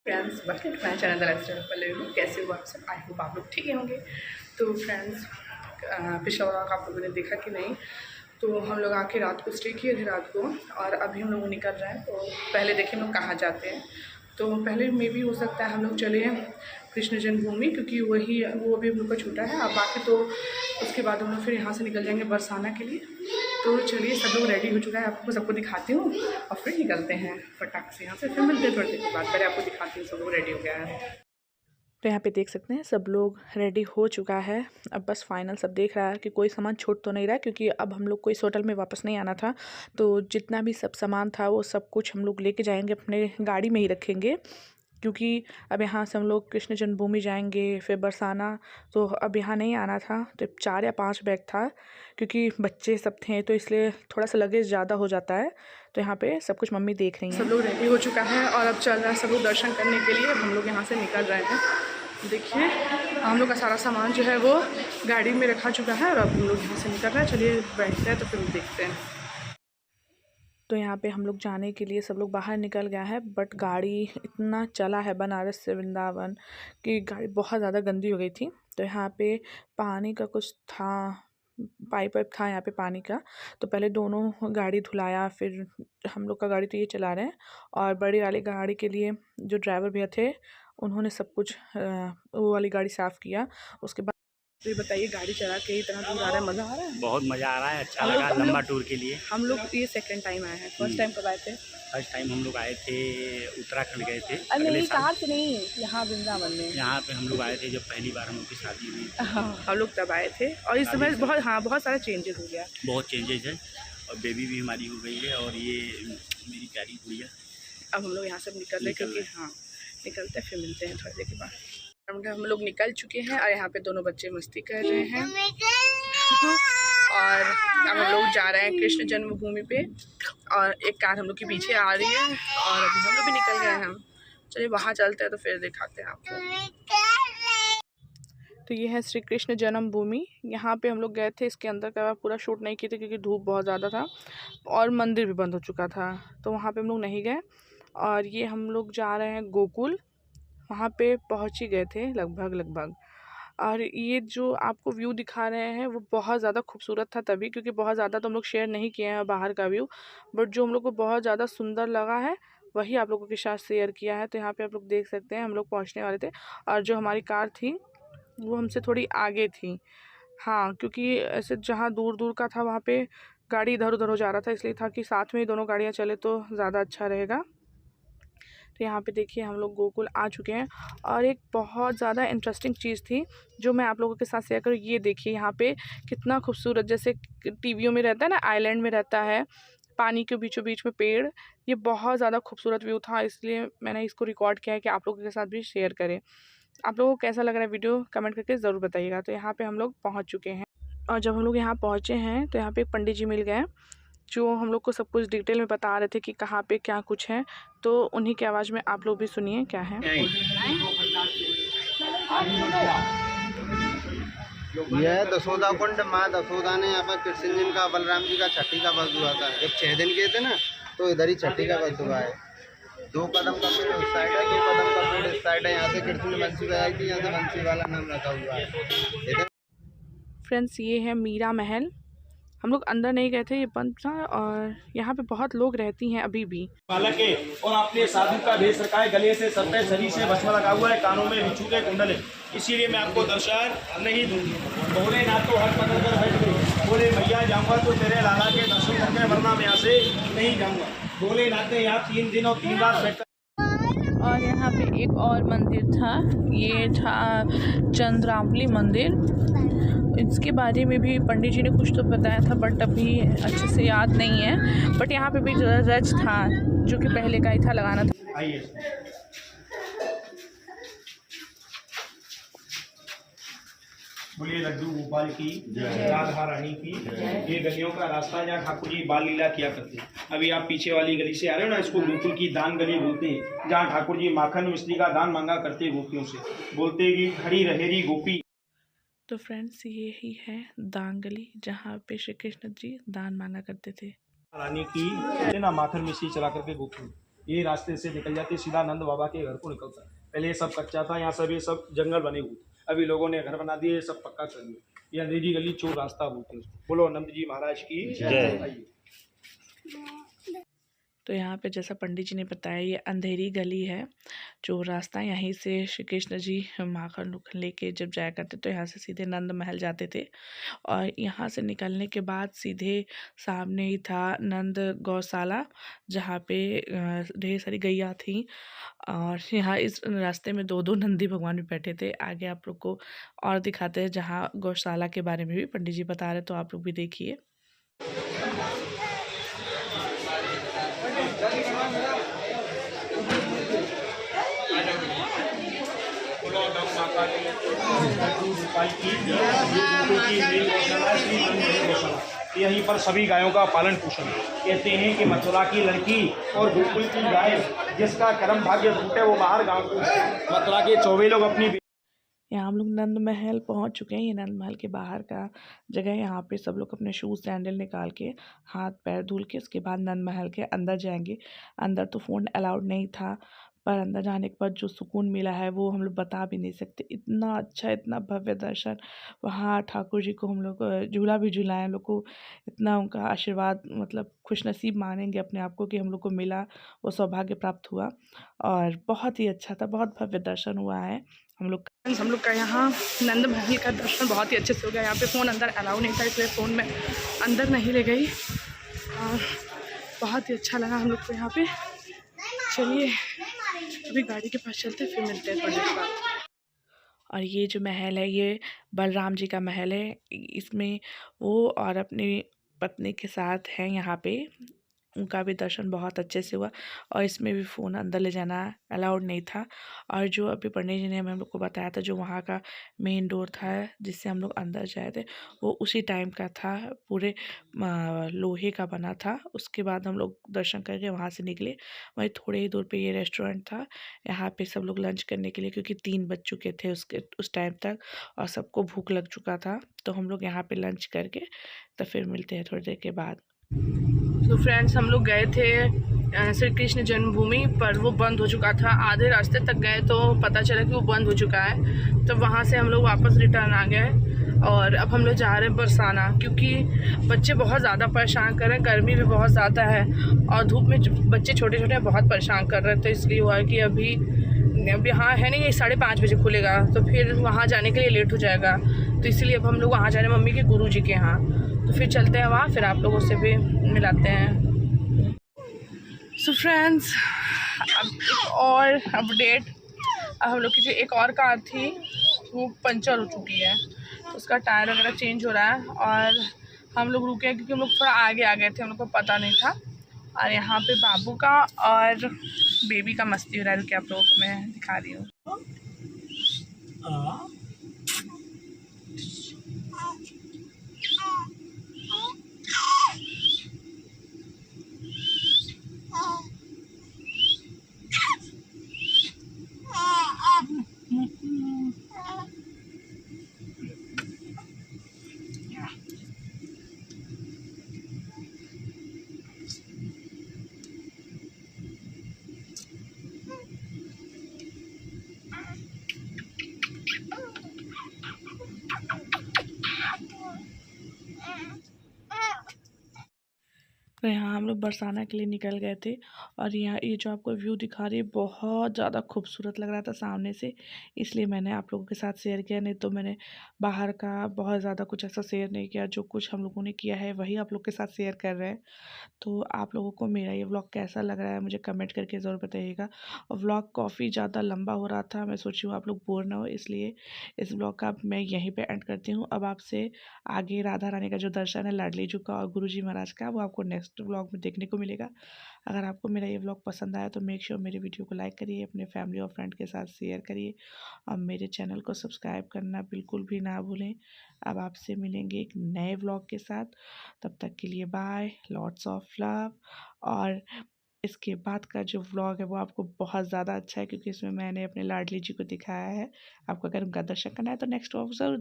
Friends welcome to my channel the lifestyle Pallavi. कैसे हो आप सब? आई होप आप लोग ठीक ही होंगे। तो फ्रेंड्स पिछला व्लॉग आप लोगों ने देखा कि नहीं, तो हम लोग आके रात को स्टे किए थे रात को, और अभी हम लोग निकल रहे हैं। तो पहले देखें हम लोग कहाँ जाते हैं। तो पहले में भी हो सकता है हम लोग चले कृष्ण जन्मभूमि, क्योंकि वो अभी हम लोग का छूटा है। अब बाकी तो उसके बाद हम लोग फिर यहाँ से निकल जाएंगे बरसाना के लिए। तो चलिए सब लोग रेडी हो चुका है, आपको सबको दिखाती हूँ और फिर निकलते हैं फटाक से यहाँ से। फिर मिलते हैं थोड़ी देर के बाद, पहले आपको दिखाती हूँ सब लोग रेडी हो गया है। तो यहाँ पे देख सकते हैं सब लोग रेडी हो चुका है। अब बस फाइनल सब देख रहा है कि कोई सामान छूट तो नहीं रहा है, क्योंकि अब हम लोग को इस होटल में वापस नहीं आना था। तो जितना भी सब सामान था वो सब कुछ हम लोग लेके जाएंगे, अपने गाड़ी में ही रखेंगे, क्योंकि अब यहाँ से हम लोग कृष्ण जन्मभूमि जाएंगे फिर बरसाना। तो अब यहाँ नहीं आना था, तो 4 या 5 बैग था, क्योंकि बच्चे सब थे तो इसलिए थोड़ा सा लगेज ज़्यादा हो जाता है। तो यहाँ पे सब कुछ मम्मी देख रही हैं। सब लोग रेडी हो चुका है और अब चल रहा है सब लोग दर्शन करने के लिए। हम लोग यहाँ से निकल रहे हैं। देखिए हम लोग का सारा सामान जो है वो गाड़ी में रखा चुका है और अब हम लोग यहाँ से निकल रहे हैं। चलिए बैठते हैं तो फिर देखते हैं। तो यहाँ पे हम लोग जाने के लिए सब लोग बाहर निकल गया है, बट गाड़ी इतना चला है बनारस से वृंदावन कि गाड़ी बहुत ज़्यादा गंदी हो गई थी। तो यहाँ पे पानी का कुछ था, पाइप था यहाँ पे पानी का। तो पहले दोनों गाड़ी धुलाया, फिर हम लोग का गाड़ी तो ये चला रहे हैं, और बड़ी वाली गाड़ी के लिए जो ड्राइवर भैया थे उन्होंने सब कुछ वो वाली गाड़ी साफ़ किया। उसके बाद तो ये बताइए, गाड़ी चला के इतना दूर आ रहा है, मज़ा आ रहा है? बहुत मज़ा आ रहा है, अच्छा लगा लंबा टूर के लिए। हम लोग ये सेकंड टाइम आए हैं। फर्स्ट टाइम कब आए थे? फर्स्ट टाइम हम लोग आए थे उत्तराखंड गए थे नहीं, कार से नहीं, यहाँ वृंदावन में। यहाँ पे हम लोग आए थे जब पहली बार हम लोग की शादी हुई। हाँ, हम लोग तब आए थे और इस समय बहुत सारा चेंजेस हो गया, बहुत चेंजेस है, और बेबी भी हमारी हो गई है, और ये मेरी प्यारी गुड़िया। अब हम लोग यहाँ से निकल रहे, क्योंकि हाँ निकलते फिर मिलते हैं थोड़ी देर के बाद। हम लोग निकल चुके हैं और यहाँ पे दोनों बच्चे मस्ती कर रहे हैं। और अब हम लोग जा रहे हैं कृष्ण जन्मभूमि पे, और एक कार हम लोग के पीछे आ रही है, और अभी हम लोग भी निकल गए हैं। चलिए वहाँ चलते हैं तो फिर दिखाते हैं आपको। तो ये है श्री कृष्ण जन्मभूमि। यहाँ पे हम लोग गए थे, इसके अंदर का पूरा शूट नहीं किए थे क्योंकि धूप बहुत ज़्यादा था और मंदिर भी बंद हो चुका था, तो वहाँ पे हम लोग नहीं गए। और ये हम लोग जा रहे हैं गोकुल, वहाँ पे पहुँच ही गए थे लगभग। और ये जो आपको व्यू दिखा रहे हैं वो बहुत ज़्यादा खूबसूरत था तभी, क्योंकि बहुत ज़्यादा तो हम लोग शेयर नहीं किए हैं बाहर का व्यू, बट जो हम लोग को बहुत ज़्यादा सुंदर लगा है वही आप लोगों के साथ शेयर किया है। तो यहाँ पे आप लोग देख सकते हैं हम लोग पहुँचने वाले थे, और जो हमारी कार थी वो हमसे थोड़ी आगे थी। हाँ, क्योंकि ऐसे जहाँ दूर दूर का था वहाँ पे गाड़ी इधर उधर हो जा रहा था, इसलिए था कि साथ में ही दोनों गाड़ियाँ चले तो ज़्यादा अच्छा रहेगा। तो यहाँ पे देखिए हम लोग गोकुल आ चुके हैं, और एक बहुत ज़्यादा इंटरेस्टिंग चीज़ थी जो मैं आप लोगों के साथ शेयर करूँ। ये देखिए यहाँ पे कितना खूबसूरत, जैसे टीवियों में रहता है ना, आइलैंड में रहता है, पानी के बीचों बीच में पेड़। ये बहुत ज़्यादा खूबसूरत व्यू था, इसलिए मैंने इसको रिकॉर्ड किया है कि आप लोगों के साथ भी शेयर करें। आप लोगों को कैसा लग रहा है वीडियो कमेंट करके ज़रूर बताइएगा। तो यहाँ पे हम लोग पहुँच चुके हैं, और जब हम लोग यहाँ पहुँचे हैं तो यहाँ पे एक पंडित जी मिल गए जो हम लोग को सब कुछ डिटेल में बता रहे थे कि कहाँ पे क्या कुछ है। तो उन्हीं की आवाज़ में आप लोग भी सुनिए क्या है। यह दसोदा कुंड, माँ दसोदा ने यहाँ पर कृष्ण जी का बलराम जी का छठी का व्रत हुआ था। जब 6 दिन के थे ना, तो इधर ही छठी का व्रत हुआ है। 2 कदम का पेड़ उस साइड है, 2 कदम का पेड़ इस साइड है। यहाँ से कृष्ण बंसी बजाई थी, यहाँ से बंसी वाला नाम रखा हुआ है। फ्रेंड्स ये है मीरा महल। हम लोग अंदर नहीं गए थे, ये बंद था, और यहाँ पे बहुत लोग रहती हैं अभी भी। बालक है और आपने साधु का भेष रखा है, गले से सर पे शरीर से भस्म लगा हुआ है, कानों में बिच्छू के कुंडल है, इसीलिए मैं आपको दर्शन नहीं दूंगी। बोले ना तो हर पकड़ कर बैठ गई, बोले भैया जाऊंगा तो तेरे लाला के दर्शन करके, वरना मैं यहाँ से नहीं जाऊंगा। बोले नाते यहाँ 3 दिन और 3 रात बैठ। और यहाँ पे एक और मंदिर था, ये था चंद्रावली मंदिर। इसके बारे में भी पंडित जी ने कुछ तो बताया था, बट अभी अच्छे से याद नहीं है। बट यहाँ पे भी रच था जो कि पहले का ही था, लगाना था। आइए, बोलिए लड्डू गोपाल की, राधा रानी की। ये गलियों का रास्ता है जहाँ ठाकुर जी बाल लीला किया करते हैं। अभी आप पीछे वाली गली से आ रहे हो ना, इसको गोकुल की दान गली बोलते हैं, जहाँ ठाकुर जी माखन मिश्री का दान मांगा करते हैं गोपियों से, बोलते हैं कि खड़ी रहेरी गोपी। तो फ्रेंड्स ये ही है दान गली, जहाँ पे श्री कृष्ण जी दान मांगा करते थे। रानी की ना माखन मिश्री चला करके गोकुल, ये रास्ते से निकल जाती है, सीधा नंद बाबा के घर को निकलता है। पहले ये सब कच्चा था, यहाँ सब ये सब जंगल बने हुए थे, अभी लोगों ने घर बना दिए, ये सब पक्का कर दिया। ये अंधेरी गली चोर रास्ता बोलते हैं उसको। बोलो नंद जी महाराज की जय। आइए। तो यहाँ पे जैसा पंडित जी ने बताया, ये अंधेरी गली है जो रास्ता, यहीं से श्री कृष्ण जी माखन उखन लेके जब जाया करते तो यहाँ से सीधे नंद महल जाते थे। और यहाँ से निकलने के बाद सीधे सामने ही था नंद गौशाला, जहाँ पे ढेर सारी गैया थी। और यहाँ इस रास्ते में 2-2 नंदी भगवान भी बैठे थे। आगे आप लोग को और दिखाते हैं, जहाँ गौशाला के बारे में भी पंडित जी बता रहे, तो आप लोग भी देखिए। यहीं पर सभी गायों का पालन पोषण। कहते हैं कि मथुरा की लड़की और गोकुल की गाय, जिसका कर्म भाग्य टूटे वो बाहर गांव को। मथुरा के 24 लोग अपनी। यहाँ हम लोग नंद महल पहुँच चुके हैं। ये नंद महल के बाहर का जगह है। यहाँ पे सब लोग अपने शूज़ सैंडल निकाल के हाथ पैर धुल के उसके बाद नंद महल के अंदर जाएंगे। अंदर तो फ़ोन अलाउड नहीं था, पर अंदर जाने के बाद जो सुकून मिला है वो हम लोग बता भी नहीं सकते। इतना अच्छा, इतना भव्य दर्शन। वहाँ ठाकुर जी को हम लोग झूला भी झूलाए, हम लोग को इतना उनका आशीर्वाद, मतलब खुशनसीब मानेंगे अपने आप को कि हम लोग को मिला, वो सौभाग्य प्राप्त हुआ। और बहुत ही अच्छा था, बहुत भव्य दर्शन हुआ है हम लोग का। यहाँ नंद महल का दर्शन बहुत ही अच्छे से हो गया। यहाँ पे फ़ोन अंदर अलाउ नहीं था, इसलिए फ़ोन में अंदर नहीं ले गई और बहुत ही अच्छा लगा हम लोग को यहाँ पे। चलिए अभी गाड़ी के पास चलते, फिर मिलते हैं थोड़ी देर बाद। और ये जो महल है, ये बलराम जी का महल है। इसमें वो और अपनी पत्नी के साथ हैं यहाँ पे। उनका भी दर्शन बहुत अच्छे से हुआ और इसमें भी फ़ोन अंदर ले जाना अलाउड नहीं था। और जो अभी पंडित जी ने हम लोग को बताया था, जो वहाँ का मेन डोर था जिससे हम लोग अंदर जाए थे, वो उसी टाइम का था, पूरे लोहे का बना था। उसके बाद हम लोग दर्शन करके वहाँ से निकले। वहीं थोड़े ही दूर पे ये रेस्टोरेंट था, यहाँ पे सब लोग लंच करने के लिए, क्योंकि 3 बज चुके थे उस टाइम तक और सबको भूख लग चुका था। तो हम लोग यहाँ पे लंच करके तो फिर मिलते हैं थोड़ी देर के बाद। तो फ्रेंड्स, हम लोग गए थे श्री कृष्ण जन्मभूमि, पर वो बंद हो चुका था। आधे रास्ते तक गए तो पता चला कि वो बंद हो चुका है। तो वहाँ से हम लोग वापस रिटर्न आ गए और अब हम लोग जा रहे हैं बरसाना, क्योंकि बच्चे बहुत ज़्यादा परेशान कर रहे हैं। गर्मी भी बहुत ज़्यादा है और धूप में बच्चे छोटे छोटे बहुत परेशान कर रहे हैं। तो इसलिए हुआ कि अभी यहाँ है नहीं, 5:30 बजे खुलेगा, तो फिर वहाँ जाने के लिए लेट हो जाएगा। तो इसलिए अब हम लोग वहाँ जा रहे हैं, मम्मी के गुरुजी के यहाँ। तो फिर चलते हैं वहाँ, फिर आप लोगों से भी मिलाते हैं। सो फ्रेंड्स, अब एक और अपडेट। अब हम लोग की जो एक और कार थी वो पंचर हो चुकी है, तो उसका टायर वगैरह चेंज हो रहा है और हम लोग रुके हैं क्योंकि हम लोग थोड़ा आगे आ गए थे, हम लोग को पता नहीं था। और यहाँ पे बाबू का और बेबी का मस्ती हो रहा है, कि आप लोगों को मैं दिखा रही हूँ। तो यहाँ हम लोग बरसाना के लिए निकल गए थे और यहाँ ये जो आपको व्यू दिखा रही है बहुत ज़्यादा खूबसूरत लग रहा था सामने से, इसलिए मैंने आप लोगों के साथ शेयर किया। नहीं तो मैंने बाहर का बहुत ज़्यादा कुछ ऐसा शेयर नहीं किया। जो कुछ हम लोगों ने किया है वही आप लोग के साथ शेयर कर रहे हैं। तो आप लोगों को मेरा ये व्लॉग कैसा लग रहा है मुझे कमेंट करके ज़रूर बताइएगा। और व्लॉग काफ़ी ज़्यादा लंबा हो रहा था, मैं सोची हूँ आप लोग बोर ना हो, इसलिए इस व्लॉग का मैं यहीं पे एंड करती हूँ। अब आपसे आगे राधा रानी का जो दर्शन है लाडली जी का और गुरुजी महाराज का, वो आपको नेक्स्ट व्लॉग में देखने को मिलेगा। अगर आपको मेरा ये व्लॉग पसंद आया तो मेक श्योर मेरे वीडियो को लाइक करिए, अपने फैमिली और फ्रेंड के साथ शेयर करिए और मेरे चैनल को सब्सक्राइब करना बिल्कुल भी ना भूलें। अब आपसे मिलेंगे एक नए व्लॉग के साथ, तब तक के लिए बाय, लॉट्स ऑफ लव। और इसके बाद का जो व्लॉग है वो आपको बहुत ज़्यादा अच्छा है, क्योंकि इसमें मैंने अपने लाडली जी को दिखाया है। आपको अगर उनका दर्शन करना है तो नेक्स्ट व्लॉग ज़रूर